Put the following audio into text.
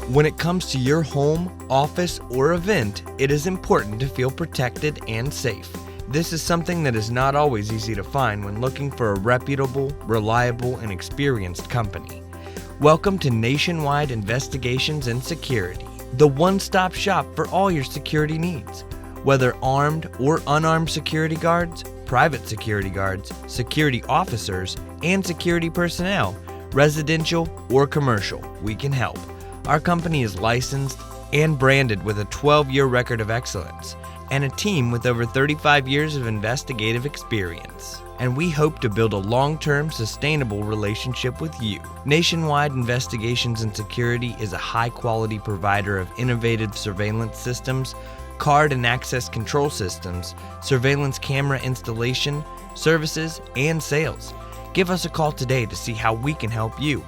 When it comes to your home, office, or event, it is important to feel protected and safe. This is something that is not always easy to find when looking for a reputable, reliable, and experienced company. Welcome to Nationwide Investigations and Security, the one-stop shop for all your security needs. Whether armed or unarmed security guards, private security guards, security officers, and security personnel, residential or commercial, we can help. Our company is licensed and branded with a 12-year record of excellence and a team with over 35 years of investigative experience. And we hope to build a long-term, sustainable relationship with you. Nationwide Investigations and Security is a high-quality provider of innovative surveillance systems, card and access control systems, surveillance camera installation, services, and sales. Give us a call today to see how we can help you.